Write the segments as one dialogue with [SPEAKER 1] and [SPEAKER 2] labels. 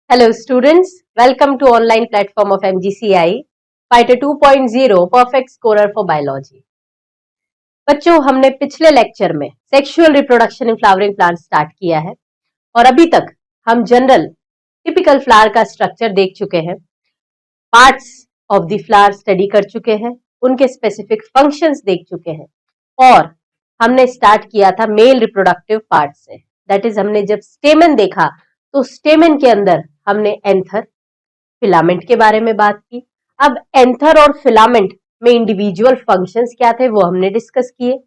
[SPEAKER 1] Hello students, welcome to online platform of MGCI, Fighter 2.0 Perfect Scorer for Biology। बच्चों, हमने पिछले lecture में sexual reproduction in flowering plant start किया है और अभी तक हम जनरल टिपिकल फ्लावर का स्ट्रक्चर देख चुके हैं, parts of the flower study कर चुके हैं, उनके स्पेसिफिक फंक्शंस देख चुके हैं और हमने स्टार्ट किया था मेल रिप्रोडक्टिव पार्ट से। दैट इज हमने जब स्टेमन देखा तो स्टेमन के अंदर हमने एंथर फिलामेंट के बारे में बात की। अब एंथर और फिलामेंट में इंडिविजुअल फंक्शंस क्या थे वो हमने डिस्कस किए।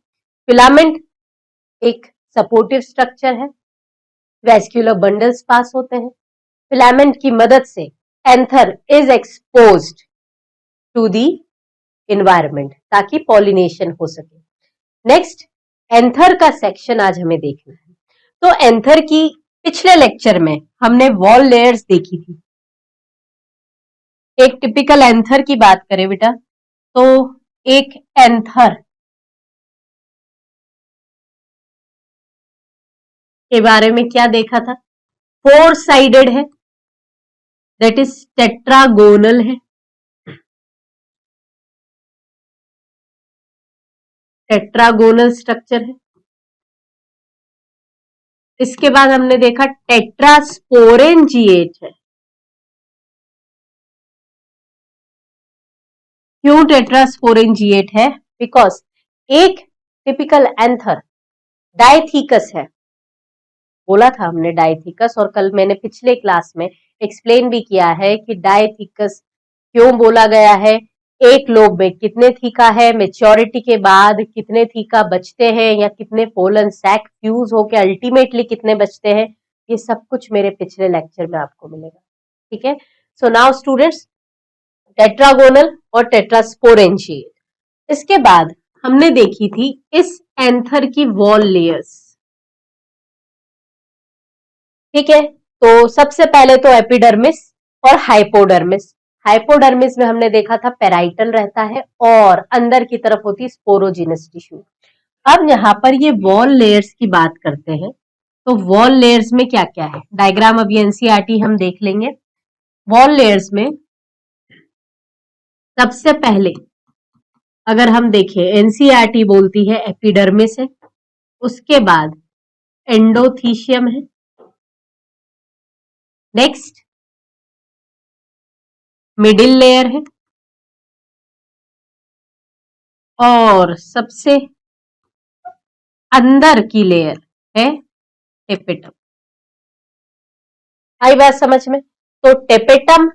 [SPEAKER 1] फिलामेंट एक सपोर्टिव स्ट्रक्चर है, वेस्क्यूलर बंडल्स पास होते हैं। फिलामेंट की मदद से anther is exposed to the environment ताकि पॉलिनेशन हो सके। नेक्स्ट, एंथर का सेक्शन आज हमें देखना है। तो एंथर की पिछले लेक्चर में हमने वॉल लेयर्स देखी थी। एक टिपिकल एंथर की बात करें बेटा, तो एक एंथर के बारे में क्या देखा था? 4 साइडेड है, दैट इज टेट्रागोनल है, टेट्रागोनल स्ट्रक्चर है। इसके बाद हमने देखा टेट्रास्पोरेंजिएट है। क्यों टेट्रास्पोरेंजिएट है? बिकॉज एक टिपिकल एंथर डायथीकस है, बोला था हमने डायथीकस, और कल मैंने पिछले क्लास में एक्सप्लेन भी किया है कि डायथीकस क्यों बोला गया है, एक लोब में कितने थीका है, मेच्योरिटी के बाद कितने थीका बचते हैं या कितने पोलन सैक फ्यूज होके अल्टीमेटली कितने बचते हैं, ये सब कुछ मेरे पिछले लेक्चर में आपको मिलेगा। ठीक है, सो नाउ स्टूडेंट्स, टेट्रागोनल और टेट्रास्पोरेंजिएट। इसके बाद हमने देखी थी इस एंथर की वॉल लेयर्स। ठीक है, तो सबसे पहले तो एपिडर्मिस और हाइपोडर्मिस। हाइपोडर्मिस में हमने देखा था पेराइटल रहता है और अंदर की तरफ होती है स्पोरोजिनस टिश्यू। अब यहाँ पर ये वॉल लेयर्स की बात करते हैं, तो वॉल लेयर्स में क्या क्या है, डायग्राम अभी एनसीईआरटी हम देख लेंगे। वॉल लेयर्स में सबसे पहले अगर हम देखें, एनसीईआरटी बोलती है एपिडर्मिस है, उसके बाद एंडोथीशियम है, नेक्स्ट मिडिल लेयर है और सबसे अंदर की लेयर है टेपेटम। आई बात समझ में? तो टेपेटम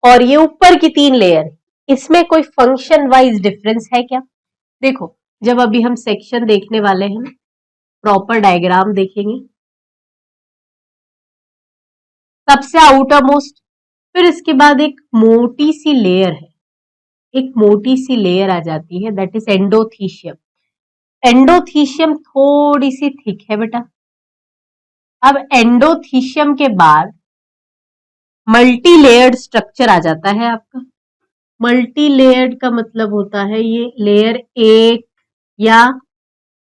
[SPEAKER 1] और ये ऊपर की 3 लेयर, इसमें कोई फंक्शन वाइज डिफरेंस है क्या? देखो, जब अभी हम सेक्शन देखने वाले हैं, प्रॉपर डायग्राम देखेंगे, सबसे आउटर मोस्ट, फिर इसके बाद एक मोटी सी लेयर है, एक मोटी सी लेयर आ जाती है, दैट इज एंडोथीशियम। एंडोथीशियम थोड़ी सी थिक है बेटा। अब एंडोथीशियम के बाद मल्टी लेयर्ड स्ट्रक्चर आ जाता है आपका। मल्टी लेयर्ड का मतलब होता है ये लेयर एक या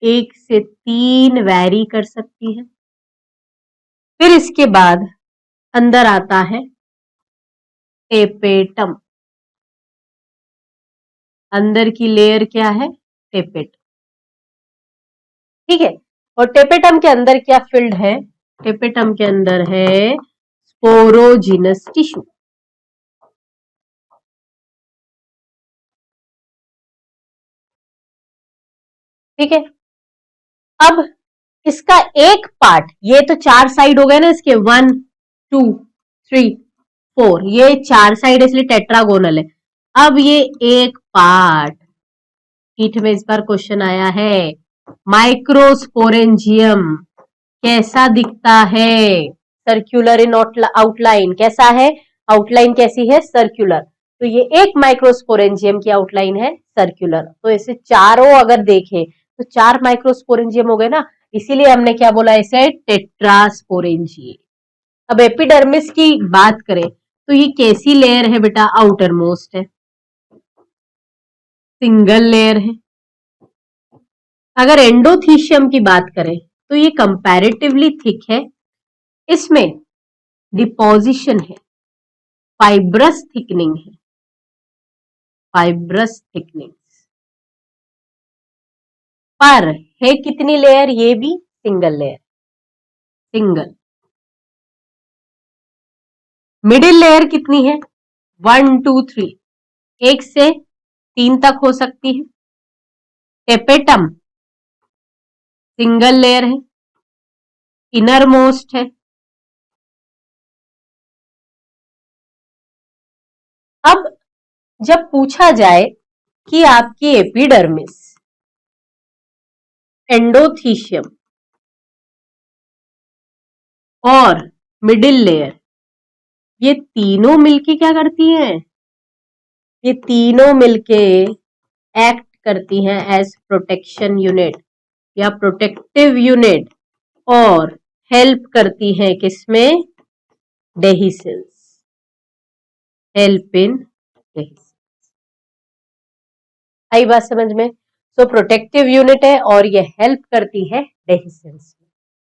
[SPEAKER 1] 1 से 3 वैरी कर सकती है। फिर इसके बाद अंदर आता है टेपेटम। अंदर की लेयर क्या है? टेपेटम। ठीक है, और टेपेटम के अंदर क्या फिल्ड है? टेपेटम के अंदर है स्पोरोजिनस टिश्यू। ठीक है, अब इसका एक पार्ट, ये तो 4 साइड हो गए ना इसके, 1 2 3 4, ये 4 साइड इसलिए टेट्रागोनल है। अब ये एक पार्ट, ईट में इस बार क्वेश्चन आया है, माइक्रोस्पोरेंजियम कैसा दिखता है? Circular in outline. कैसा है? आउटलाइन कैसी है? सर्कुलर। तो ये एक माइक्रोस्पोरेंजियम की आउटलाइन है सर्कुलर। तो इसे चारों अगर देखें तो 4 माइक्रोस्पोरेंजियम हो गए ना, इसीलिए हमने क्या बोला इसे? टेट्रास्पोरेंजियम। अब एपिडर्मिस की बात करें तो ये कैसी लेयर है बेटा? आउटर मोस्ट है, सिंगल लेयर है। अगर एंडोथीशियम की बात करें तो ये कंपैरेटिवली थिक है, इसमें डिपोजिशन है, फाइब्रस थिकनिंग है, फाइब्रस थिकनिंग। पर है कितनी लेयर? ये भी single layer, single. Middle layer कितनी है? 1 2 3, 1 से 3 तक हो सकती है। टेपेटम सिंगल लेयर है, इनर मोस्ट है। अब जब पूछा जाए कि आपकी एपिडर्मिस, एंडोथीशियम और मिडिल लेयर, ये तीनों मिलके क्या करती हैं? ये तीनों मिलके एक्ट करती हैं एज प्रोटेक्शन यूनिट या प्रोटेक्टिव यूनिट और हेल्प करती हैं किसमें? Dehiscence, help in dehiscence. आई बात समझ में? तो प्रोटेक्टिव यूनिट है और ये हेल्प करती है डेहिसेंस में।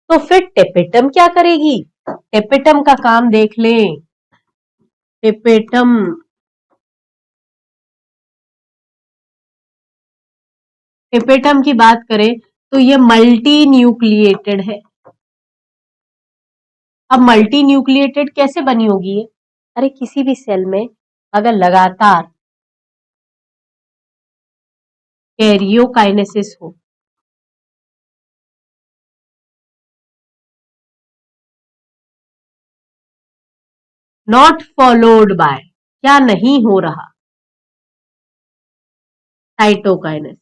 [SPEAKER 1] तो फिर टेपेटम क्या करेगी? टेपेटम का काम देख लें। टेपेटम टेपेटम की बात करें तो ये मल्टी न्यूक्लिएटेड है। अब मल्टी न्यूक्लिएटेड कैसे बनी होगी ये? अरे किसी भी सेल में अगर लगातार कैरियोकाइनेसिस हो, नॉट फॉलोड बाय, क्या नहीं हो रहा? साइटोकाइनेसिस।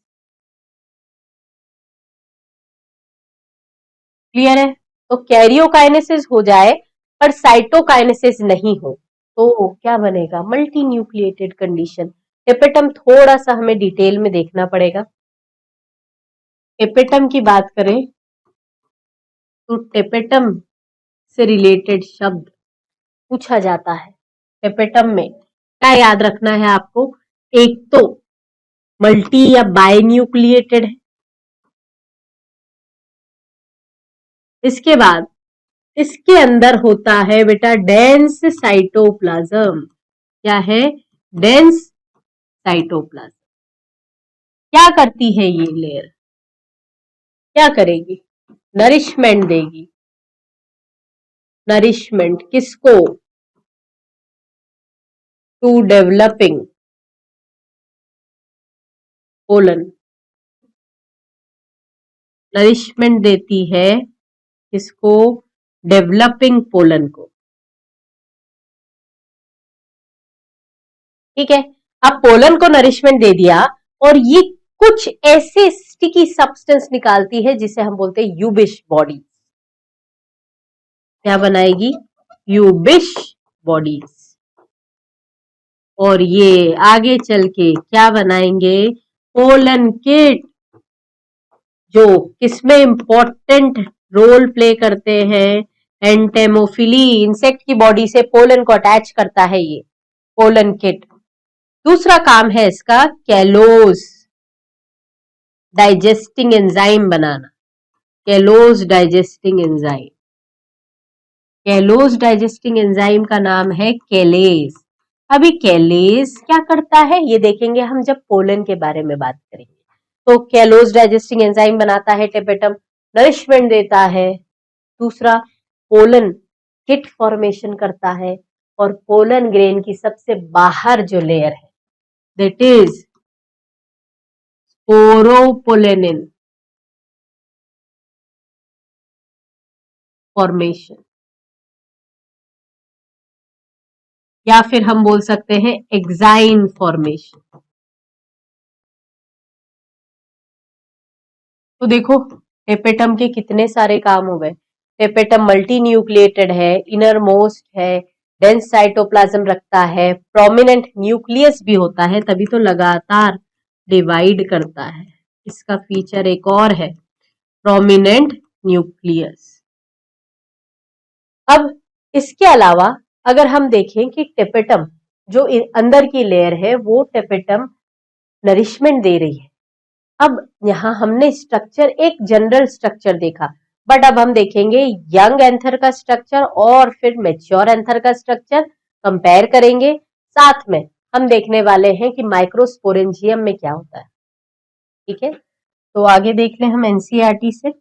[SPEAKER 1] क्लियर है? तो कैरियोकाइनेसिस हो जाए पर साइटोकाइनेसिस नहीं हो तो क्या बनेगा? Multi nucleated condition. टेपेटम थोड़ा सा हमें डिटेल में देखना पड़ेगा। टेपेटम की बात करें तो टेपेटम से रिलेटेड शब्द पूछा जाता है। टेपेटम में क्या याद रखना है आपको? एक तो मल्टी या बाइन्यूक्लिएटेड है, इसके बाद इसके अंदर होता है बेटा डेंस साइटोप्लाज्म। क्या है? Dense cytoplasm. क्या करती है ये लेयर? क्या करेगी? नरिशमेंट देगी। नरिशमेंट किसको? To developing pollen. नरिशमेंट देती है किसको? डेवलपिंग पोलन को। ठीक है, अब पोलन को नरिशमेंट दे दिया और ये कुछ ऐसे स्टिकी सब्सटेंस निकालती है जिसे हम बोलते हैं यूबिश बॉडी। क्या बनाएगी? यूबिश बॉडीज। और ये आगे चल के क्या बनाएंगे? पोलन किट, जो किसमें इंपॉर्टेंट रोल प्ले करते हैं? एंटेमोफिली, इंसेक्ट की बॉडी से पोलन को अटैच करता है ये पोलन किट। दूसरा काम है इसका कैलोज डाइजेस्टिंग एंजाइम बनाना। Callose digesting enzyme, callose digesting enzyme का नाम है कैलेज। अभी कैलेज क्या करता है ये देखेंगे हम जब पोलन के बारे में बात करेंगे। तो कैलोज डाइजेस्टिंग एंजाइम बनाता है टेपेटम, नरिशमेंट देता है। दूसरा, पोलन किट फॉर्मेशन करता है और पोलन ग्रेन की सबसे बाहर जो लेयर है दैट इज स्पोरोपोलेनिन फॉर्मेशन, या फिर हम बोल सकते हैं एक्साइन फॉर्मेशन। तो देखो टेपेटम के कितने सारे काम हो गए। टेपेटम मल्टी न्यूक्लिएटेड है, इनर मोस्ट है, डेंस साइटोप्लाज्म रखता है, प्रोमिनेंट न्यूक्लियस भी होता है, तभी तो लगातार डिवाइड करता है। इसका फीचर एक और है, प्रोमिनेंट न्यूक्लियस। अब इसके अलावा अगर हम देखें कि टेपेटम जो अंदर की लेयर है वो टेपेटम नरिशमेंट दे रही है। अब यहां हमने स्ट्रक्चर, एक जनरल स्ट्रक्चर देखा, बट अब हम देखेंगे यंग एंथर का स्ट्रक्चर और फिर मेच्योर एंथर का स्ट्रक्चर कंपेयर करेंगे। साथ में हम देखने वाले हैं कि माइक्रोस्पोरेंजियम में क्या होता है। ठीक है, तो आगे देख लें हम एनसीईआरटी से।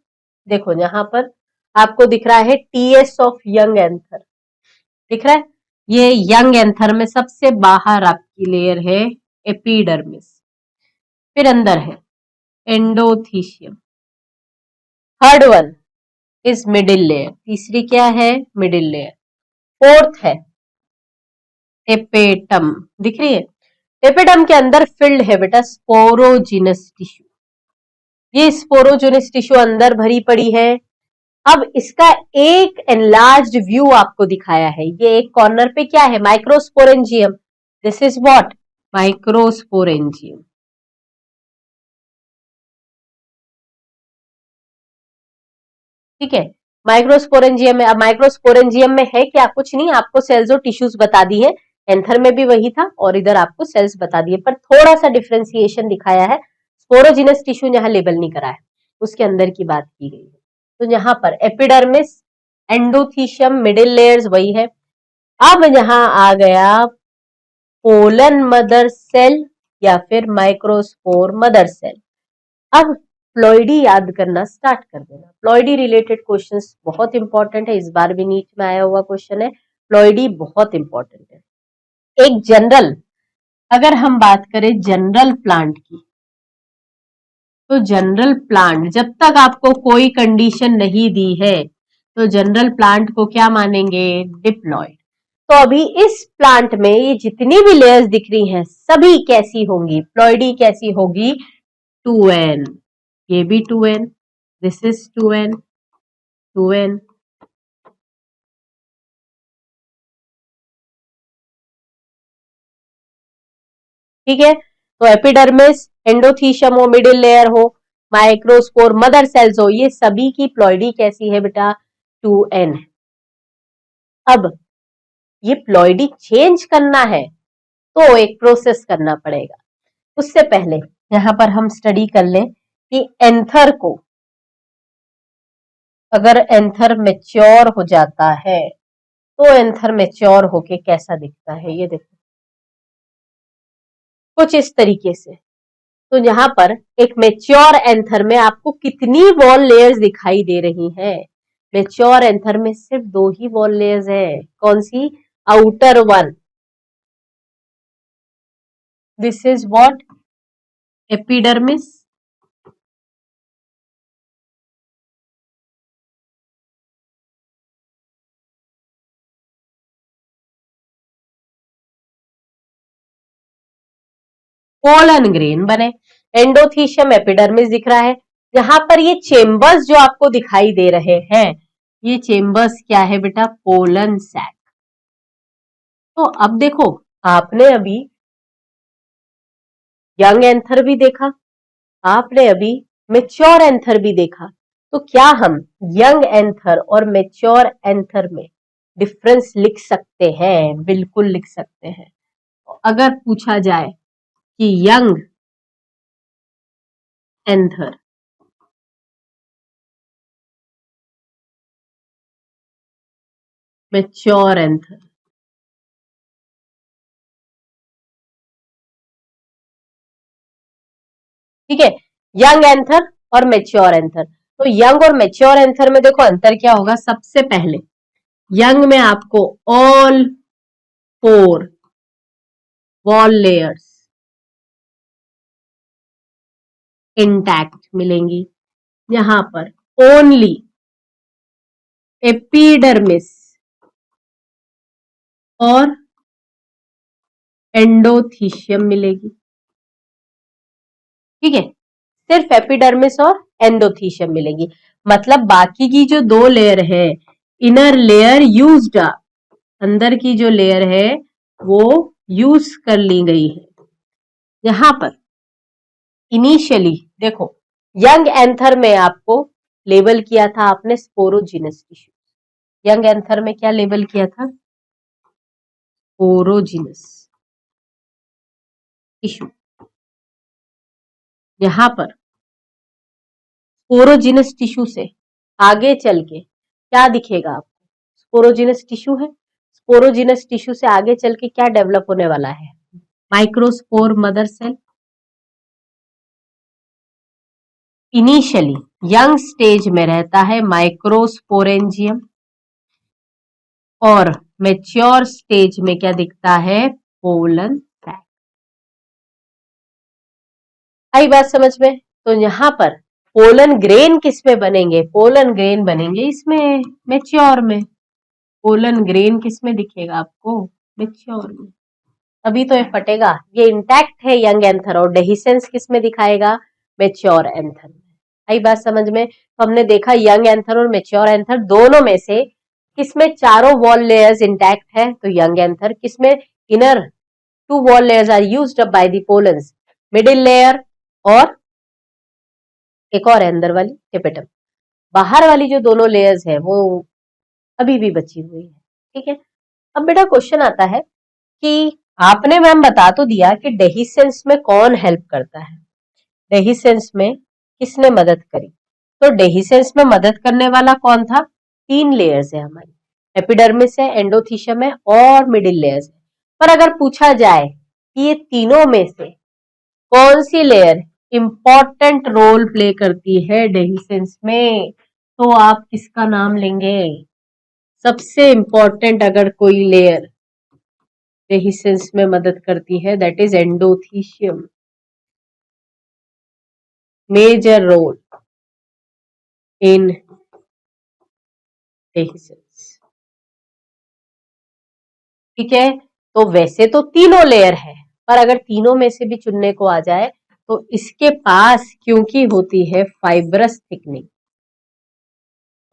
[SPEAKER 1] देखो यहाँ पर आपको दिख रहा है टीएस ऑफ यंग एंथर, दिख रहा है। ये यंग एंथर में सबसे बाहर आपकी लेयर है एपिडर्मिस, फिर अंदर है endothecium, third one is middle layer, तीसरी क्या है मिडिल लेयर, फोर्थ है टेपेटम, दिख रही है। टेपेटम के अंदर फिल्ड है बेटा स्पोरोजिनस टिश्यू, ये स्पोरोजिनस टिश्यू अंदर भरी पड़ी है। अब इसका एक एनलार्ज्ड व्यू आपको दिखाया है, ये एक कॉर्नर पे क्या है microsporangium, this is what microsporangium. ठीक है, माइक्रोस्पोरेंजियम में, अब माइक्रोस्पोरेंजियम में है क्या, कुछ नहीं, आपको सेल्स और टिश्यूज बता दी है। एंथर में भी वही था और इधर आपको सेल्स बता दिए, पर थोड़ा सा डिफ्रेंसिएशन दिखाया है, स्पोरोजिनस टिश्यू यहाँ लेबल नहीं करा है, उसके अंदर की बात की गई है। तो यहाँ पर एपिडर्मिस, एंडोथीशियम, मिडिल लेयर्स वही है। अब यहाँ आ गया पोलन मदर सेल या फिर माइक्रोस्पोर मदर सेल। अब प्लॉइडी याद करना स्टार्ट कर देना, प्लॉइडी रिलेटेड क्वेश्चंस बहुत इंपॉर्टेंट है, इस बार भी नीट में आया हुआ क्वेश्चन है, प्लॉइडी बहुत इंपॉर्टेंट है। एक जनरल, अगर हम बात करें जनरल प्लांट की, तो जनरल प्लांट जब तक आपको कोई कंडीशन नहीं दी है तो जनरल प्लांट को क्या मानेंगे डिप्लॉयड। तो अभी इस प्लांट में ये जितनी भी लेयर्स दिख रही हैं सभी कैसी होंगी, प्लॉइडी कैसी होगी 2n, ये भी 2n, this is 2n, 2n। ठीक है, तो एपिडर्मिस, एंडोथीशियम हो, मिडिल लेयर हो, माइक्रोस्पोर, मदर सेल्स हो, ये सभी की प्लॉइडी कैसी है बेटा 2n। अब ये प्लॉइडी चेंज करना है तो एक प्रोसेस करना पड़ेगा। उससे पहले यहां पर हम स्टडी कर लें कि एंथर को, अगर एंथर मेच्योर हो जाता है तो एंथर मेच्योर होके कैसा दिखता है, ये देखो कुछ इस तरीके से। तो यहाँ पर एक मेच्योर एंथर में आपको कितनी वॉल लेयर्स दिखाई दे रही हैं, मेच्योर एंथर में सिर्फ 2 ही वॉल लेयर्स है, कौन सी, outer one, this is what epidermis, pollen grain बने, एंडोथीशियम, एपिडर्मिस दिख रहा है। यहां पर ये चेम्बर्स जो आपको दिखाई दे रहे हैं, ये चेम्बर्स क्या है बेटा पोलन सैक। तो अब देखो आपने अभी यंग एंथर भी देखा, आपने अभी मेच्योर एंथर भी देखा, तो क्या हम यंग एंथर और मेच्योर एंथर में डिफरेंस लिख सकते हैं, बिल्कुल लिख सकते हैं। अगर पूछा जाए कि यंग एंथर, मेच्योर एंथर, ठीक है, यंग एंथर और मेच्योर एंथर। तो यंग और मेच्योर एंथर में देखो अंतर क्या होगा, सबसे पहले यंग में आपको ऑल 4 वॉल लेयर्स इंटैक्ट मिलेंगी, यहां पर ओनली एपिडर्मिस और एंडोथीशियम मिलेगी। ठीक है, सिर्फ एपिडर्मिस और एंडोथीशियम मिलेगी, मतलब बाकी की जो 2 लेयर है, इनर लेयर यूज्ड, अंदर की जो लेयर है वो यूज कर ली गई है। यहां पर इनिशियली देखो यंग एंथर में आपको लेबल किया था आपने स्पोरोजिनस टिश्यू, यंग एंथर में क्या लेबल किया था स्पोरोजिनस टिश्यू। यहां पर स्पोरोजिनस टिश्यू से आगे चल के क्या दिखेगा आपको? स्पोरोजिनस टिश्यू है। स्पोरोजिनस टिश्यू से आगे चल के क्या डेवलप होने वाला है? Microspore mother cell. Initially young stage में रहता है माइक्रोस्पोरेंजियम, और मेच्योर स्टेज में क्या दिखता है? Pollen sac. आई बात समझ में? तो यहाँ पर पोलन ग्रेन किस में बनेंगे? पोलन ग्रेन बनेंगे इसमें, मेच्योर में। पोलन ग्रेन किस में दिखेगा आपको? मेच्योर में। अभी तो ये फटेगा, ये इंटैक्ट है यंग एंथर, और डेहिसेंस किस में दिखाएगा? मेच्योर एंथर में। आई बात समझ में? तो हमने देखा यंग एंथर और मेच्योर एंथर दोनों में से किसमें चारों वॉल लेयर्स इंटैक्ट है? तो यंग एंथर। किसमें? Inner two wall layers are used up by the pollens, middle layer और एक और अंदर वाली टेपेटम। बाहर वाली जो दोनों लेयर्स है वो अभी भी बची हुई है। ठीक है, अब बेटा क्वेश्चन आता है कि आपने मैम बता तो दिया कि डेहिसेंस में कौन हेल्प करता है, डेहिसेंस में किसने मदद करी? तो डेहिसेंस में मदद करने वाला कौन था? 3 लेयर्स है हमारी, एपिडर्मिस है, एंडोथीशियम है और मिडिल लेयर्स है। पर अगर पूछा जाए कि ये तीनों में से कौन सी लेयर इंपॉर्टेंट रोल प्ले करती है डेहिसेंस में, तो आप किसका नाम लेंगे? सबसे इंपॉर्टेंट अगर कोई लेयर डेहिसेंस में मदद करती है, that is endothecium. Major role in dehiscence. ठीक है, तो वैसे तो तीनों लेयर है, पर अगर तीनों में से भी चुनने को आ जाए तो इसके पास क्योंकि होती है फाइब्रस थिकनिंग,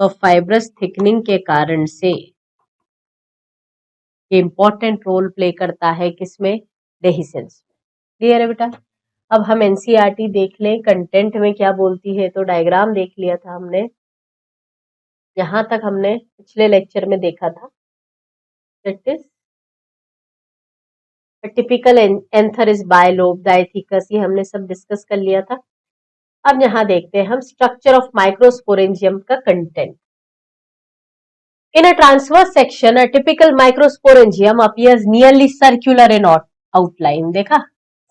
[SPEAKER 1] तो फाइब्रस थिकनिंग के कारण से ये इंपॉर्टेंट रोल प्ले करता है किसमें? डेहिसेंस। क्लियर है बेटा? अब हम एनसीईआरटी देख लें, कंटेंट में क्या बोलती है। तो डायग्राम देख लिया था हमने, यहां तक हमने पिछले लेक्चर में देखा था। That is typical anther is bilobed, dithecous, ये हमने सब डिस्कस कर लिया था। अब यहां देखते हैं हम स्ट्रक्चर ऑफ माइक्रोस्पोरेंजियम का content. In a transverse section, a typical microsporangium appears nearly circular in outline. देखा,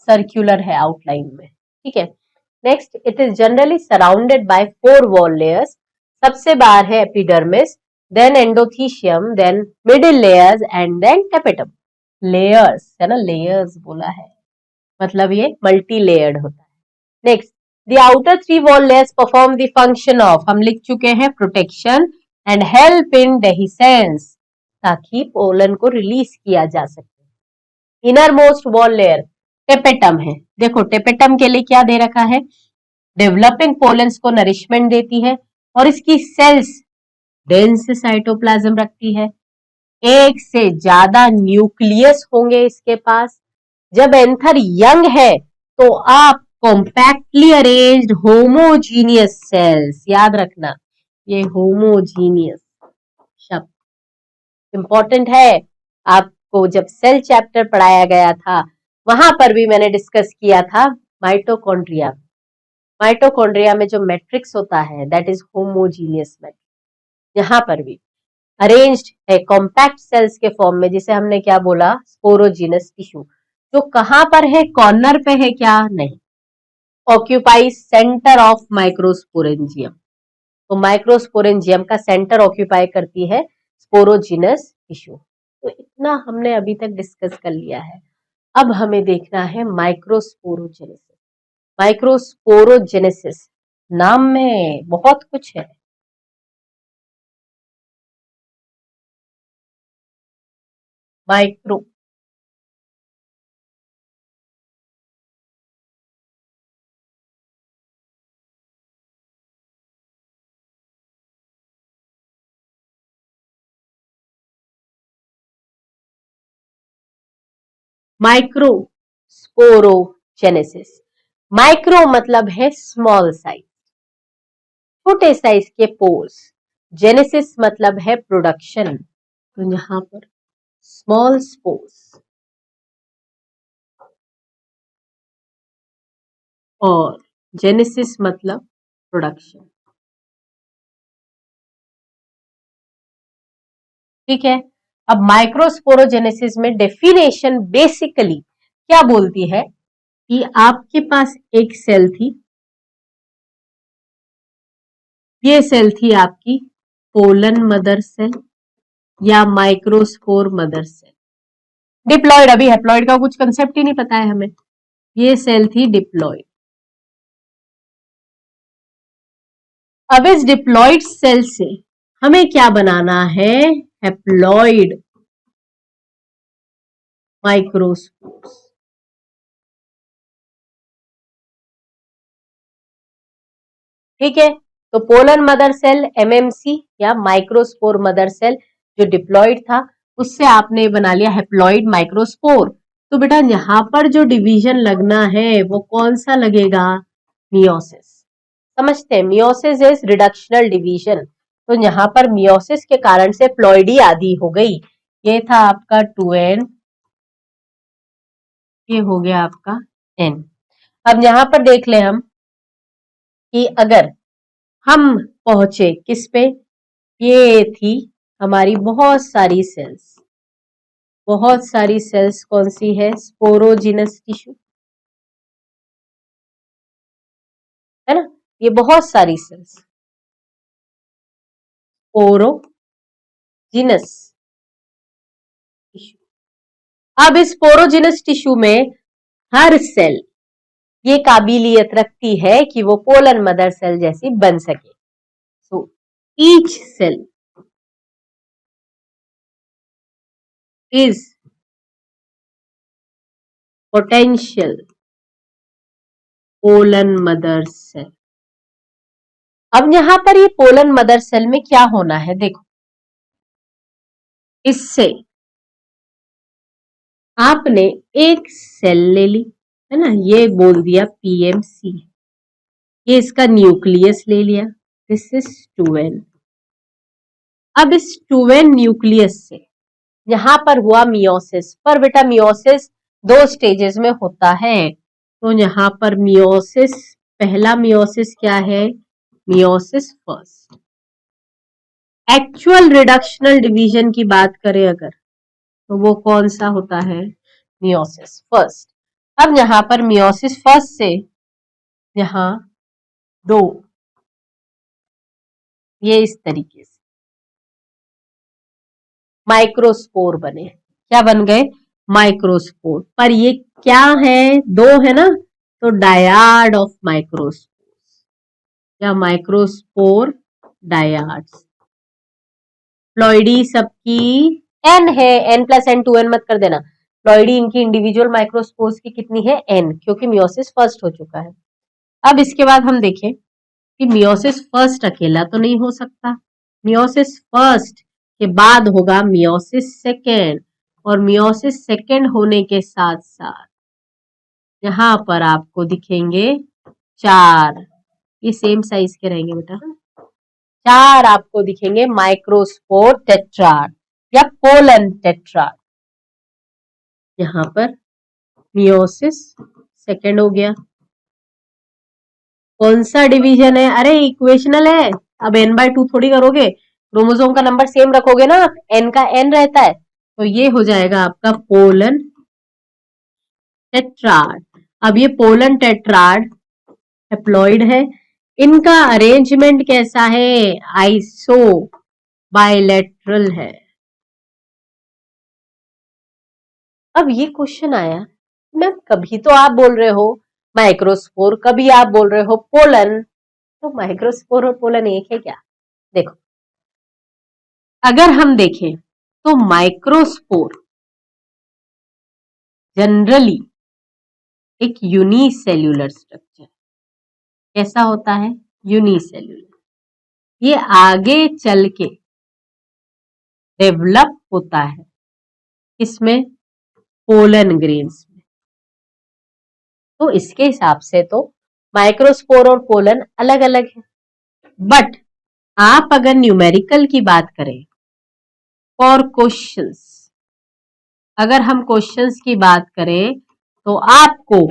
[SPEAKER 1] circular है outline में। ठीक है, next it is generally surrounded by 4 wall layers. सबसे बाहर है epidermis, then endothelium, then middle layers and then tapetum. Layers है ना, layers बोला है, मतलब ये मल्टी लेयर्ड होता है। Next, the outer 3 wall layers perform the function of, हम लिख चुके हैं, protection and help in dehiscence, ताकि पोलन को रिलीज किया जा सके। Inner most wall layer tapetum है। देखो टेपेटम के लिए क्या दे रखा है? डेवलपिंग पोलन्स को नरिशमेंट देती है, और इसकी सेल्स डेंस साइटोप्लाज्म रखती है। एक से ज्यादा न्यूक्लियस होंगे इसके पास। जब एंथर यंग है तो आप कॉम्पैक्टली अरेंज्ड होमोजीनियस सेल्स, याद रखना ये होमोजीनियस शब्द इंपॉर्टेंट है। आपको जब सेल चैप्टर पढ़ाया गया था वहां पर भी मैंने डिस्कस किया था माइटोकॉन्ड्रिया। माइटोकॉन्ड्रिया में जो मैट्रिक्स होता है दैट इज होमोजीनियस मैट्रिक्स। यहां पर भी अरेंज्ड है कॉम्पैक्ट सेल्स के फॉर्म में, जिसे हमने क्या बोला? Sporogenous tissue. जो कहां पर है? कॉर्नर पे है क्या? नहीं, ऑक्यूपाइज सेंटर ऑफ माइक्रोस्पोरेंजियम। तो माइक्रोस्पोरेंजियम का सेंटर ऑक्यूपाई करती है स्पोरोजिनस टिश्यू। तो इतना हमने अभी तक डिस्कस कर लिया है। अब हमें देखना है माइक्रोस्पोरोजेनेसिस। माइक्रोस्पोरोजेनेसिस नाम में बहुत कुछ है। माइक्रो माइक्रोस्पोरोजेनेसिस, माइक्रो मतलब है स्मॉल साइज, छोटे साइज के पोर्स। जेनेसिस मतलब है प्रोडक्शन, तो यहां पर स्मॉल स्पोर्स और जेनेसिस मतलब प्रोडक्शन। ठीक है। अब माइक्रोस्पोरोजेनेसिस में डेफिनेशन बेसिकली क्या बोलती है कि आपके पास एक सेल थी, ये सेल थी आपकी पोलन मदर सेल या माइक्रोस्पोर मदर सेल। डिप्लॉयड, अभी हैप्लॉयड का कुछ कंसेप्ट ही नहीं पता है हमें, ये सेल थी डिप्लॉयड। अब इस डिप्लॉयड सेल से हमें क्या बनाना है, हैप्लॉयड माइक्रोस्पोर्स। ठीक है, तो पोलन मदर सेल एमएमसी या माइक्रोस्पोर मदर सेल जो डिप्लॉयड था, उससे आपने बना लिया हैप्लॉयड माइक्रोस्पोर। तो बेटा यहां पर जो डिवीजन लगना है वो कौन सा लगेगा, मियोसिस। समझते हैं, मियोसिस इज रिडक्शनल डिवीजन। तो यहां पर मियोसिस के कारण से प्लॉइडी आदि हो गई। ये था आपका 2n, ये हो गया आपका n। अब यहां पर देख ले हम कि अगर हम पहुंचे किस पे, ये थी हमारी बहुत सारी सेल्स, बहुत सारी सेल्स कौन सी है, स्पोरोजिनस टिश्यू, है ना, ये बहुत सारी सेल्स स्पोरोजिनस टिश्यू। अब इस स्पोरोजिनस टिश्यू में हर सेल ये काबिलियत रखती है कि वो पोलन मदर सेल जैसी बन सके। So each cell is potential pollen mother cell. अब यहां पर ये पोलन मदर सेल में क्या होना है, देखो, इससे आपने एक सेल ले ली, है ना, ये बोल दिया पीएमसी, ये इसका न्यूक्लियस ले लिया, दिस इज 2n। अब इस 2n न्यूक्लियस से यहां पर हुआ मियोसिस, पर बेटा मियोसिस दो स्टेजेस में होता है। तो यहां पर मियोसिस, पहला मियोसिस क्या है, meiosis first. Actual reductional division की बात करें अगर, तो वो कौन सा होता है, मियोसिस फर्स्ट। अब यहां पर मियोसिस फर्स्ट से यहां दो, ये इस तरीके से माइक्रोस्पोर बने, क्या बन गए, माइक्रोस्पोर। पर ये क्या है, दो है ना, तो डायाड ऑफ माइक्रोस्पोर या माइक्रोस्पोर डायाड्स। प्लॉइडी सबकी n है, n+n 2n मत कर देना, प्लॉइडी इनकी इंडिविजुअल माइक्रोस्पोर्स की कितनी है, n, क्योंकि मियोसिस फर्स्ट हो चुका है। अब इसके बाद हम देखें कि मियोसिस फर्स्ट अकेला तो नहीं हो सकता, मियोसिस फर्स्ट के बाद होगा मियोसिस सेकेंड, और मियोसिस सेकेंड होने के साथ साथ यहां पर आपको दिखेंगे 4, ये सेम साइज के रहेंगे बेटा, 4 आपको दिखेंगे माइक्रोस्पोर टेट्राड या पोलन टेट्राड। यहां पर मियोसिस सेकेंड हो गया, कौन सा डिवीजन है, अरे इक्वेशनल है, अब n/2 थोड़ी करोगे, क्रोमोसोम का नंबर सेम रखोगे ना, n का n रहता है, तो ये हो जाएगा आपका पोलन टेट्राड। अब ये पोलन टेट्राड हैप्लॉइड है, इनका अरेंजमेंट कैसा है, आइसो बायलैटरल है। अब ये क्वेश्चन आया, मैम कभी तो आप बोल रहे हो माइक्रोस्पोर, कभी आप बोल रहे हो पोलन, तो माइक्रोस्पोर और पोलन एक है क्या। देखो, अगर हम देखें तो माइक्रोस्पोर जनरली एक यूनिसेल्यूलर स्ट्रक्चर, कैसा होता है, यूनिसेल्यूलर, ये आगे चल के डेवलप होता है इसमें पोलन ग्रेन्स में। तो इसके हिसाब से तो माइक्रोस्पोर और पोलन अलग अलग है। बट आप अगर न्यूमेरिकल की बात करें, फॉर क्वेश्चंस, अगर हम क्वेश्चंस की बात करें तो आपको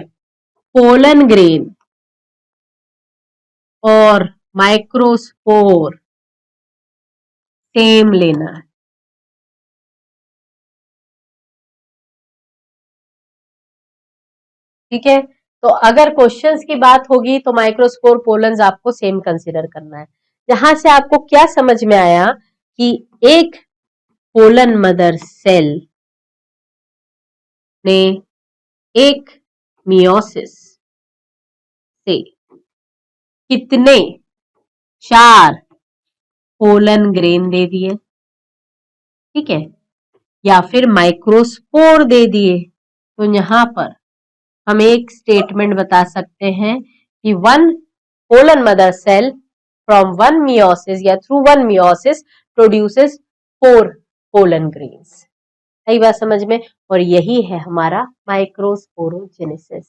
[SPEAKER 1] पोलन ग्रेन और माइक्रोस्पोर सेम लेना है, ठीक है। तो अगर क्वेश्चंस की बात होगी तो माइक्रोस्पोर पोलन्स आपको सेम कंसिडर करना है। यहां से आपको क्या समझ में आया कि एक पोलन मदर सेल ने एक मियोसिस से कितने 4 पोलन ग्रेन दे दिए, ठीक है, या फिर माइक्रोस्पोर दे दिए। तो यहां पर हम एक स्टेटमेंट बता सकते हैं कि one pollen mother cell from one meiosis या through one meiosis produces 4 pollen grains. सही बात समझ में। और यही है हमारा माइक्रोस्पोरोजेनेसिस।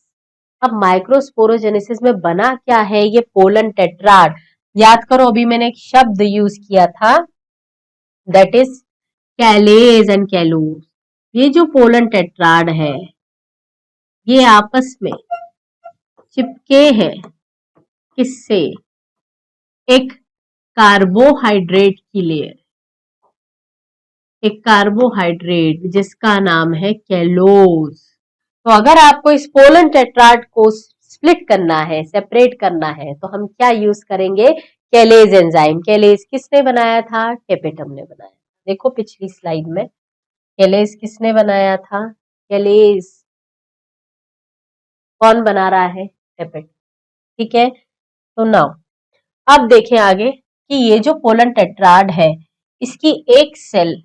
[SPEAKER 1] अब माइक्रोस्पोरोजेनेसिस में बना क्या है ये पोलन टेट्राड। याद करो अभी मैंने एक शब्द यूज किया था, दैट इज कैलेज एंड कैलूज। ये जो पोलन टेट्राड है ये आपस में चिपके हैं किससे, एक कार्बोहाइड्रेट की लेयर, एक कार्बोहाइड्रेट जिसका नाम है कैलोज। तो अगर आपको इस पोलन टेट्राड को स्प्लिट करना है, सेपरेट करना है, तो हम क्या यूज करेंगे, कैलेज एंजाइम। कैलेज किसने बनाया था, टेपेटम ने बनाया। देखो पिछली स्लाइड में कैलेज किसने बनाया था, कैलेज कौन बना रहा है, टेपेटम। ठीक है। तो नाउ अब देखें आगे कि ये जो पोलन टेट्राड है इसकी एक सेल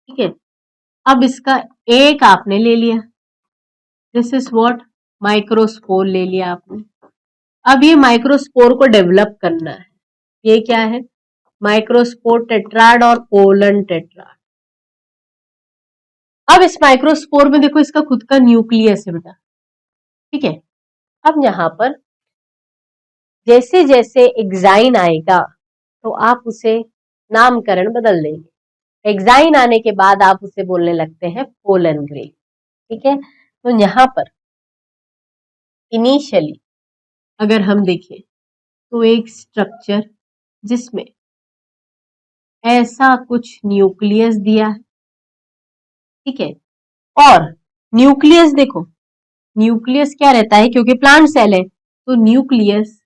[SPEAKER 1] ठीक है, अब इसका एक आपने ले लिया, दिस इज व्हाट, माइक्रोस्पोर ले लिया आपने। अब ये माइक्रोस्पोर को डेवलप करना है, ये क्या है, माइक्रोस्पोर टेट्राड और पोलन टेट्राड। अब इस माइक्रोस्पोर में देखो इसका खुद का न्यूक्लियस है बेटा, ठीक है। अब यहां पर जैसे जैसे एग्जाइन आएगा तो आप उसे नामकरण बदल देंगे। एग्जाइन आने के बाद आप उसे बोलने लगते हैं पोलन ग्रेन, ठीक है। तो यहां पर इनिशियली अगर हम देखें तो एक स्ट्रक्चर जिसमें ऐसा कुछ न्यूक्लियस दिया है, ठीक है। और न्यूक्लियस देखो, न्यूक्लियस क्या रहता है, क्योंकि प्लांट सेल है तो न्यूक्लियस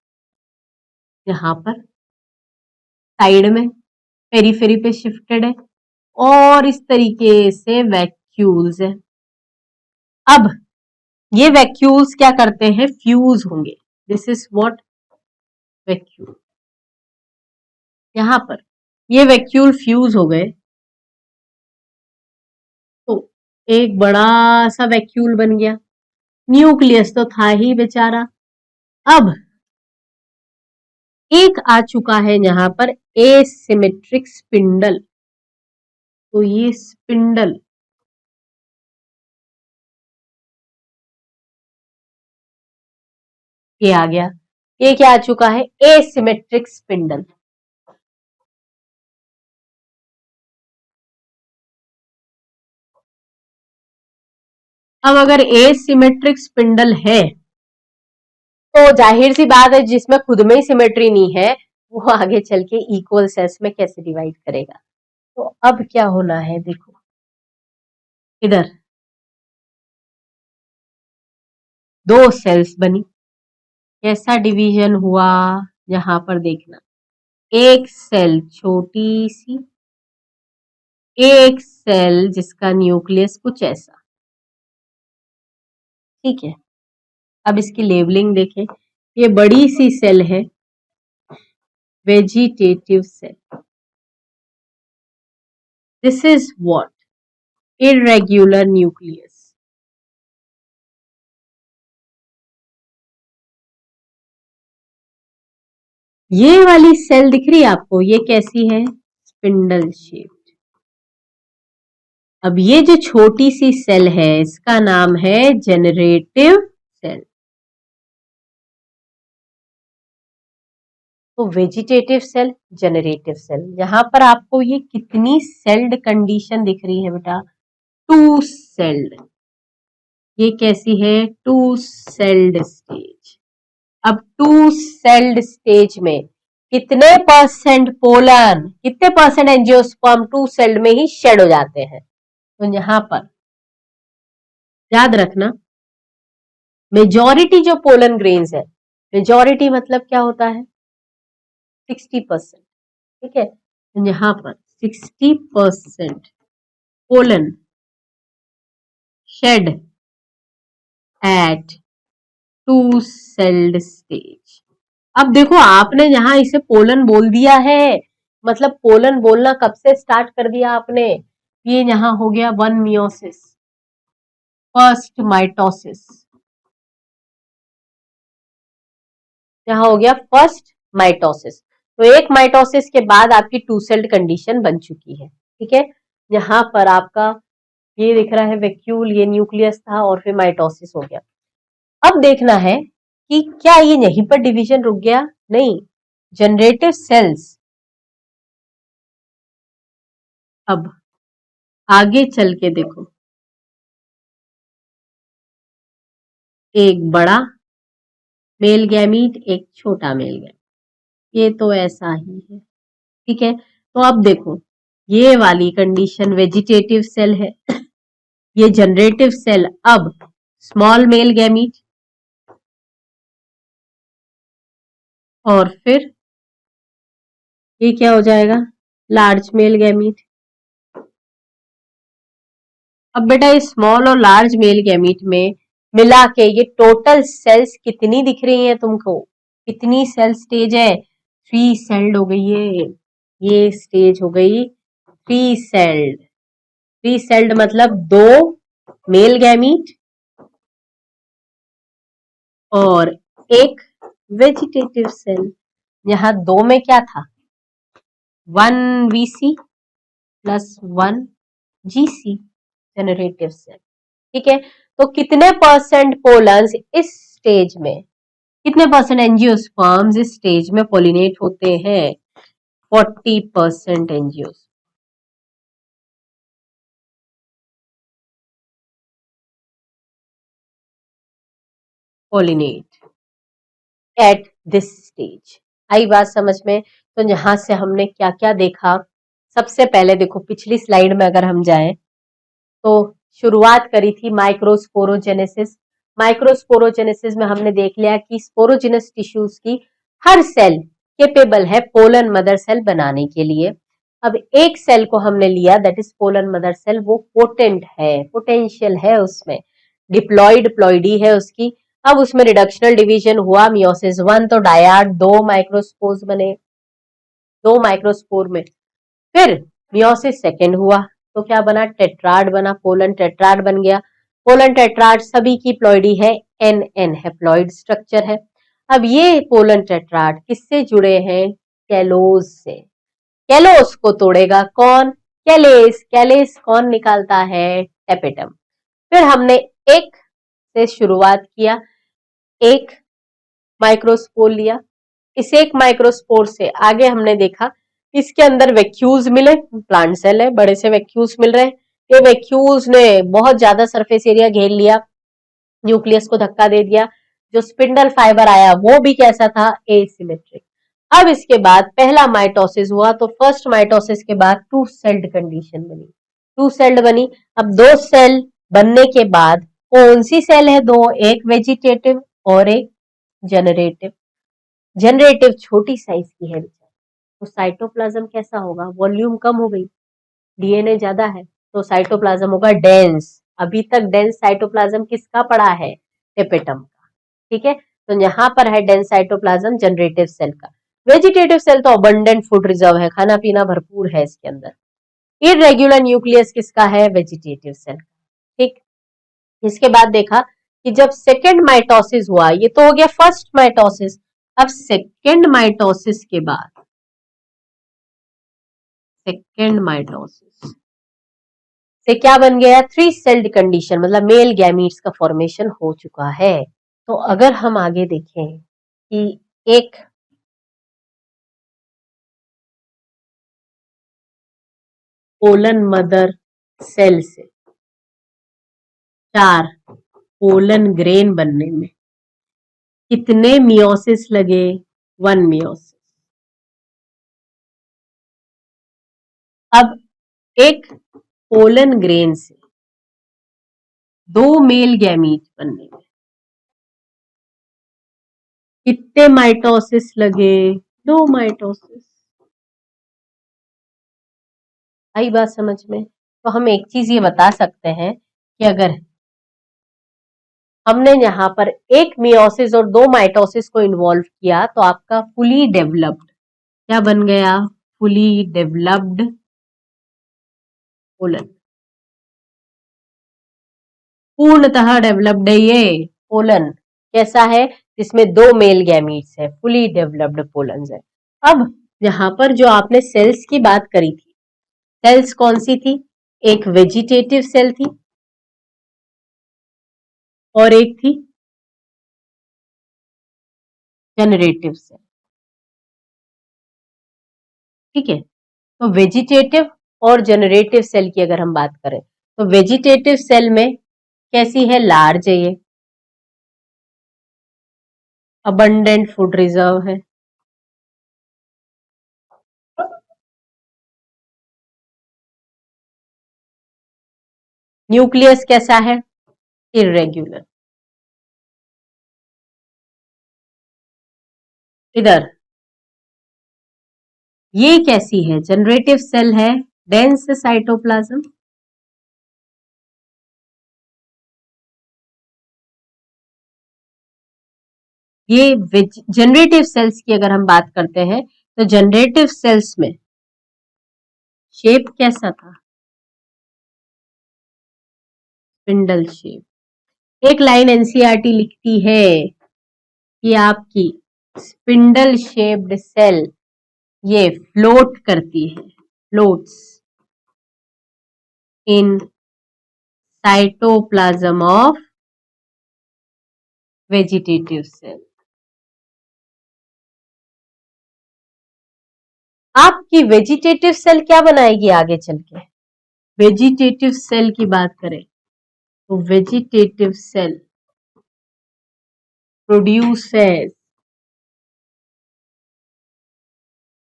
[SPEAKER 1] यहां पर साइड में पेरीफेरी पे शिफ्टेड है और इस तरीके से वैक्यूल्स है। अब ये वैक्यूल्स क्या करते हैं, फ्यूज होंगे, दिस इज व्हाट वैक्यूल। यहां पर ये वैक्यूल फ्यूज हो गए तो एक बड़ा सा वैक्यूल बन गया। न्यूक्लियस तो था ही बेचारा। अब एक आ चुका है यहां पर एसिमेट्रिक स्पिंडल, तो ये स्पिंडल ये आ गया, ये क्या आ चुका है, एसिमेट्रिक स्पिंडल। अब अगर एसिमेट्रिक स्पिंडल है तो जाहिर सी बात है जिसमें खुद में ही सिमेट्री नहीं है वो आगे चल के इक्वल सेल्स में कैसे डिवाइड करेगा। तो अब क्या होना है, देखो इधर 2 सेल्स बनी, कैसा डिवीजन हुआ, यहां पर देखना, एक सेल छोटी सी, एक सेल जिसका न्यूक्लियस कुछ ऐसा, ठीक है। अब इसकी लेबलिंग देखें, ये बड़ी सी सेल है vegetative cell, this is what, irregular nucleus. ये वाली सेल दिख रही है आपको, ये कैसी है, स्पिंडल शेप्ड। अब ये जो छोटी सी सेल है इसका नाम है जेनरेटिव सेल। तो वेजिटेटिव सेल, जेनरेटिव सेल, यहां पर आपको ये कितनी सेल्ड कंडीशन दिख रही है बेटा, 2 सेल्ड। ये कैसी है, 2 सेल्ड स्टेज। अब टू सेल्ड स्टेज में कितने परसेंट पोलन, कितने परसेंट एंजियोस्पर्म टू सेल्ड में ही शेड हो जाते हैं? तो यहां पर याद रखना, मेजॉरिटी जो पोलन ग्रेन्स है, मेजॉरिटी मतलब क्या होता है? 60%। ठीक है, तो यहां पर 60% pollen shed at two celled stage. अब देखो, आपने यहां इसे पोलन बोल दिया है, मतलब पोलन बोलना कब से स्टार्ट कर दिया आपने? ये यहां हो गया वन मियोसिस, फर्स्ट माइटोसिस, यहाँ हो गया फर्स्ट माइटोसिस। तो एक माइटोसिस के बाद आपकी टू सेल्ड कंडीशन बन चुकी है। ठीक है, यहाँ पर आपका ये दिख रहा है वैक्यूल, ये न्यूक्लियस था और फिर माइटोसिस हो गया। अब देखना है कि क्या ये यहीं पर डिवीजन रुक गया? नहीं, जनरेटिव सेल्स अब आगे चल के देखो, एक बड़ा मेल गैमीट, एक छोटा मेल गैमीट, ये तो ऐसा ही है। ठीक है, तो अब देखो, ये वाली कंडीशन वेजिटेटिव सेल है, ये जनरेटिव सेल अब स्मॉल मेल गैमीट, और फिर ये क्या हो जाएगा? Large male gamete. अब बेटा, इस स्मॉल और लार्ज मेल गैमीट में मिला के ये टोटल सेल्स कितनी दिख रही हैं तुमको? कितनी सेल स्टेज है? 3 सेल्ड हो गई है, ये स्टेज हो गई 3 सेल्ड। 3 सेल्ड मतलब 2 मेल गैमीट और एक वेजिटेटिव सेल। यहां 2 में क्या था? 1 VC plus 1 GC, generative cell. ठीक है, तो कितने परसेंट पोलन्स इस स्टेज में, कितने परसेंट एंजियोस्पर्म्स इस स्टेज में पोलिनेट होते हैं? 40% angiosperm pollinate at this stage. आई बात समझ में? तो यहां से हमने क्या क्या देखा? सबसे पहले देखो, पिछली स्लाइड में अगर हम जाएं तो शुरुआत करी थी माइक्रोस्पोरोजेनेसिस। माइक्रोस्पोरोजेनेसिस में हमने देख लिया कि स्पोरोजिनस टिश्यूज की हर सेल केपेबल है पोलन मदर सेल बनाने के लिए। अब एक सेल को हमने लिया, that is pollen mother cell, वो पोटेंट है, पोटेंशियल है उसमें, डिप्लॉइड प्लॉइडी है उसकी। अब उसमें रिडक्शनल डिवीजन हुआ, मियोसिस 1 तो डायाड 2 माइक्रोस्पोर्स बने, 2 माइक्रोस्पोर में। फिर मियोसिस सेकेंड हुआ तो क्या बना? टेट्राड बना, पोलन टेट्राड बन गया। पोलन टेट्राड सभी की प्लॉइडी है, एन एन हैप्लॉइड स्ट्रक्चर है। अब ये पोलन टेट्राड किससे जुड़े हैं? कैलोज से। कैलोस को तोड़ेगा कौन? कैलेस। कैलेस कौन निकालता है? टेपेटम। फिर हमने एक से शुरुआत किया, एक माइक्रोस्पोर लिया, इस एक माइक्रोस्पोर से आगे हमने देखा इसके अंदर वैक्यूल्स मिले, प्लांट सेल है, बड़े से वैक्यूल्स मिल रहे हैं। ये वैक्यूल्स ने बहुत ज्यादा सरफेस एरिया घेर लिया, न्यूक्लियस को धक्का दे दिया, जो स्पिंडल फाइबर आया वो भी कैसा था? एसिमेट्रिक। अब इसके बाद पहला माइटोसिस हुआ, तो फर्स्ट माइटोसिस के बाद टू सेल्ड कंडीशन बनी, टू सेल्ड बनी। अब 2 सेल बनने के बाद कौन सी सेल है? 2, एक वेजिटेटिव और एक जनरेटिव। जनरेटिव छोटी साइज की है, तो साइटोप्लाज्म कैसा होगा? वॉल्यूम कम हो गई, डीएनए ज्यादा है, तो साइटोप्लाज्म होगा डेंस। अभी तक डेंस साइटोप्लाज्म किसका पड़ा है? टेपेटम का। ठीक है, तो यहां पर है डेंस साइटोप्लाज्म जनरेटिव सेल का। वेजिटेटिव सेल तो अबंडेंट फूड रिजर्व है, खाना पीना भरपूर है इसके अंदर। इरेगुलर न्यूक्लियस किसका है? Vegetative cell. ठीक, इसके बाद देखा कि जब सेकेंड माइटोसिस हुआ, ये तो हो गया फर्स्ट माइटोसिस। अब सेकेंड माइटोसिस के बाद, सेकेंड माइटोसिस से क्या बन गया? 3 सेल्ड कंडीशन, मतलब मेल गैमीट्स का फॉर्मेशन हो चुका है। तो अगर हम आगे देखें कि एक पोलन मदर सेल से 4 पोलन ग्रेन बनने में कितने मियोसिस लगे? 1 मियोसिस। अब एक पोलन ग्रेन से 2 मेल गैमीट बनने में कितने माइटोसिस लगे? 2 माइटोसिस। आई बात समझ में? तो हम एक चीज ये बता सकते हैं कि अगर हमने यहाँ पर एक मियोसिस और 2 माइटोसिस को इन्वॉल्व किया तो आपका फुली डेवलप्ड क्या बन गया? Fully developed pollen. पूर्णतः डेवलप्ड है ये पोलन। कैसा है? जिसमें 2 मेल गैमीट्स है, फुली डेवलप्ड पोलन है। अब यहाँ पर जो आपने सेल्स की बात करी थी, सेल्स कौन सी थी? एक वेजिटेटिव सेल थी और एक थी जनरेटिव सेल। ठीक है, तो वेजिटेटिव और जनरेटिव सेल की अगर हम बात करें तो वेजिटेटिव सेल में कैसी है? लार्ज है ये, अबंडेंट फूड रिजर्व है, न्यूक्लियस कैसा है? इरेग्युलर। इधर ये कैसी है? जनरेटिव सेल है, डेंस साइटोप्लाज्म। ये जनरेटिव सेल्स की अगर हम बात करते हैं तो जनरेटिव सेल्स में शेप कैसा था? Spindle shape. एक लाइन एनसीईआरटी लिखती है कि आपकी स्पिंडल शेप्ड सेल ये फ्लोट करती है, floats in cytoplasm of vegetative cell. आपकी वेजिटेटिव सेल क्या बनाएगी आगे चल के? वेजिटेटिव सेल की बात करें तो vegetative cell produces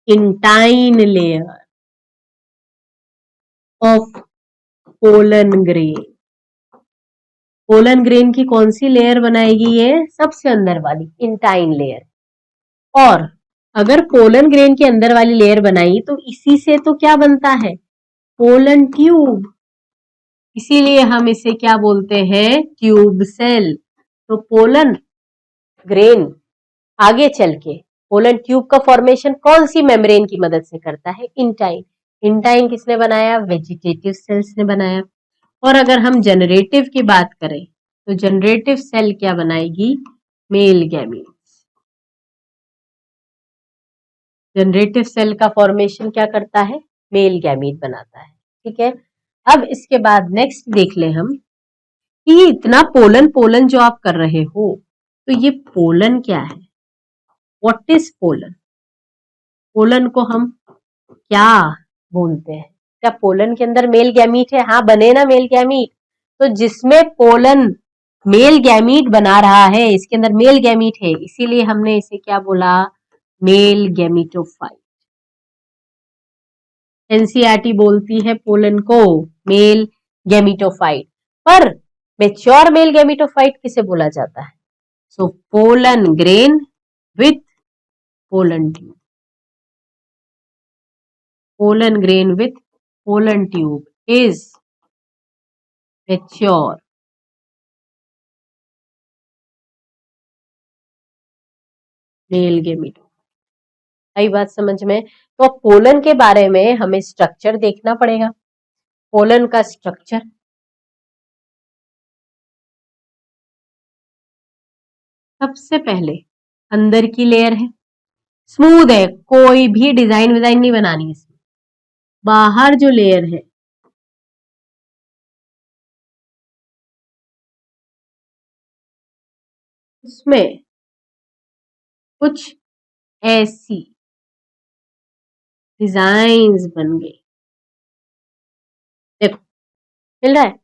[SPEAKER 1] intine layer of pollen grain. Pollen grain की कौन सी लेयर बनाएगी? ये सबसे अंदर वाली इंटाइन लेयर। और अगर पोलन ग्रेन के अंदर वाली लेयर बनाई तो इसी से तो क्या बनता है? Pollen tube. इसीलिए हम इसे क्या बोलते हैं? Tube cell. तो पोलन ग्रेन आगे चल के पोलन ट्यूब का फॉर्मेशन कौन सी मेम्ब्रेन की मदद से करता है? इंटाइन। इंटाइन किसने बनाया? वेजिटेटिव सेल्स ने बनाया। और अगर हम जनरेटिव की बात करें तो जनरेटिव सेल क्या बनाएगी? Male gametes. जनरेटिव सेल का फॉर्मेशन क्या करता है? मेल गैमीट बनाता है। ठीक है, अब इसके बाद नेक्स्ट देख ले हम कि ये इतना पोलन पोलन जो आप कर रहे हो तो ये पोलन क्या है? What is pollen? पोलन को हम क्या बोलते हैं? क्या पोलन के अंदर मेल गैमीट है? हाँ, बने ना मेल गैमीट। तो जिसमें पोलन मेल गैमीट बना रहा है, इसके अंदर मेल गैमीट है, इसीलिए हमने इसे क्या बोला? Mail gametophyte. एनसीईआरटी बोलती है पोलन को मेल गैमीटोफाइट। पर मेच्योर मेल गैमीटोफाइट किसे बोला जाता है? So pollen grain with pollen tube. Pollen grain with pollen tube is mature male gameto. आई बात समझ में? तो अब पोलन के बारे में हमें स्ट्रक्चर देखना पड़ेगा। पोलन का स्ट्रक्चर सबसे पहले अंदर की लेयर है, स्मूथ है, कोई भी डिजाइन विजाइन नहीं बनानी इसमें। बाहर जो लेयर है उसमें कुछ ऐसी डिजाइन्स बन गई। देखो, मिल रहा है?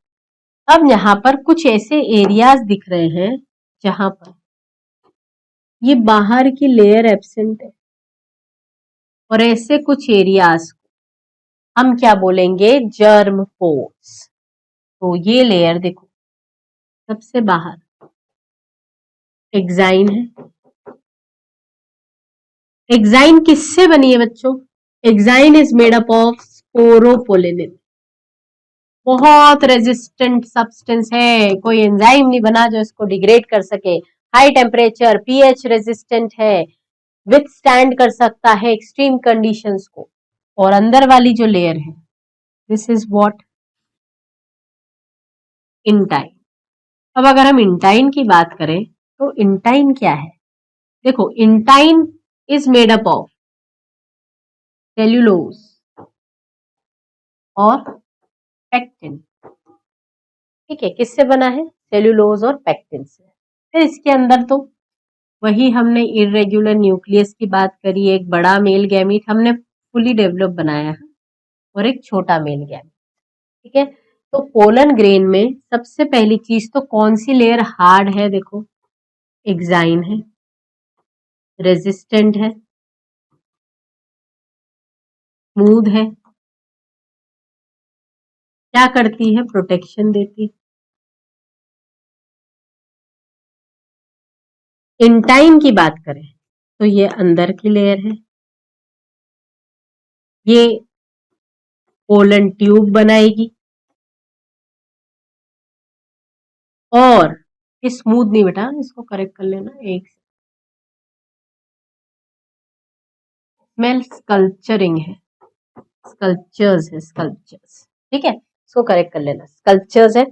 [SPEAKER 1] अब यहाँ पर कुछ ऐसे एरियाज दिख रहे हैं जहां पर ये बाहर की लेयर एब्सेंट है और ऐसे कुछ एरियाज हम क्या बोलेंगे, जर्म पोर्स। तो ये लेयर देखो सबसे बाहर एक्साइन है। एक्साइन किससे बनी है बच्चों? Exine is made up of sporopollenin. बहुत रेजिस्टेंट सब्सटेंस है, कोई एंजाइम नहीं बना जो इसको डिग्रेड कर सके। हाई टेम्परेचर, पीएच रेजिस्टेंट है, विथ स्टैंड कर सकता है एक्सट्रीम कंडीशंस को। और अंदर वाली जो लेयर है, दिस इज व्हाट, इंटाइन। अब अगर हम इंटाइन की बात करें तो इंटाइन क्या है? देखो, intine is made up of cellulose और पेक्टिन। ठीक है, किससे बना है? सेल्यूलोज और पेक्टिन से। फिर इसके अंदर तो वही हमने इरेगुलर न्यूक्लियस की बात करी, एक बड़ा मेल गैमीट हमने फुली डेवलप बनाया है और एक छोटा मेल गैमीट। ठीक है, तो पोलन ग्रेन में सबसे पहली चीज तो कौन सी लेयर हार्ड है? देखो, एक्साइन है, रेजिस्टेंट है, स्मूथ है, क्या करती है? प्रोटेक्शन देती। इंटाइन की बात करें तो ये अंदर की लेयर है, ये पोलन ट्यूब बनाएगी और स्मूथ नहीं बेटा, इसको करेक्ट कर लेना एक। स्मेल स्कल्पचरिंग है, स्कल्पचर्स है, स्कल्पचर्स। ठीक है, इसको करेक्ट कर लेना, स्कल्पचर्स है।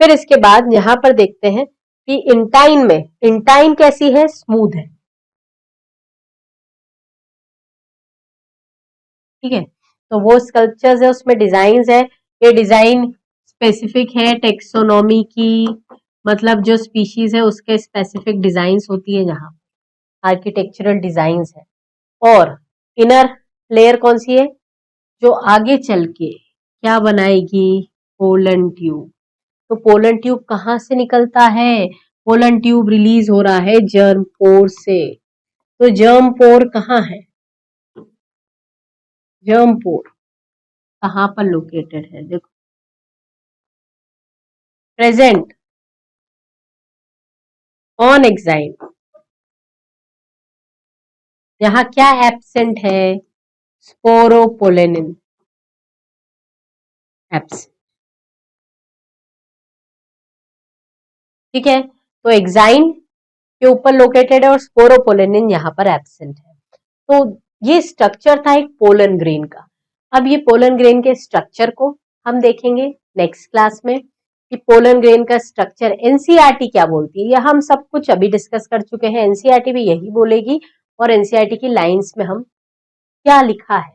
[SPEAKER 1] फिर इसके बाद यहां पर देखते हैं कि इंटाइन में, इंटाइन कैसी है? स्मूथ है। ठीक है, तो वो स्कल्पचर्स है, उसमें डिजाइन है। ये डिजाइन स्पेसिफिक है टेक्सोनॉमी की, मतलब जो स्पीशीज है उसके स्पेसिफिक डिजाइंस होती है, जहां आर्किटेक्चरल डिजाइंस है। और इनर लेयर कौन सी है जो आगे चल के क्या बनाएगी? Pollen tube. तो पोलन ट्यूब कहाँ से निकलता है? पोलन ट्यूब रिलीज हो रहा है जर्म पोर से। तो जर्म पोर कहाँ है? जर्म पोर कहाँ पर लोकेटेड है? देखो, प्रेजेंट ऑन एक्साइन। यहाँ क्या एब्सेंट है? Sporopollenin absent. ठीक है, तो एक्साइन के ऊपर लोकेटेड है और स्पोरोपोलेनिन यहाँ पर एब्सेंट है। तो ये स्ट्रक्चर था एक पोलन ग्रेन का। अब ये पोलन ग्रेन के स्ट्रक्चर को हम देखेंगे नेक्स्ट क्लास में कि पोलन ग्रेन का स्ट्रक्चर एनसीईआरटी क्या बोलती है। या हम सब कुछ अभी डिस्कस कर चुके हैं, एनसीईआरटी भी यही बोलेगी। और एनसीईआरटी की लाइंस में हम क्या लिखा है,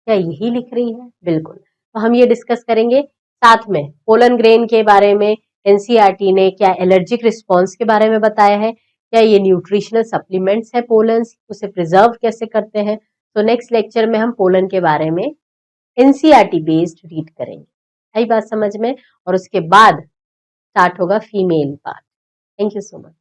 [SPEAKER 1] क्या यही लिख रही है? बिल्कुल। तो हम ये डिस्कस करेंगे साथ में पोलन ग्रेन के बारे में। एनसीईआरटी ने क्या एलर्जिक रिस्पॉन्स के बारे में बताया है, क्या ये न्यूट्रिशनल सप्लीमेंट्स है पोलन्स, उसे प्रिजर्व कैसे करते हैं। तो नेक्स्ट लेक्चर में हम पोलन के बारे में एनसीईआरटी बेस्ड रीड करेंगे। आई बात समझ में? और उसके बाद स्टार्ट होगा female part. Thank you so much.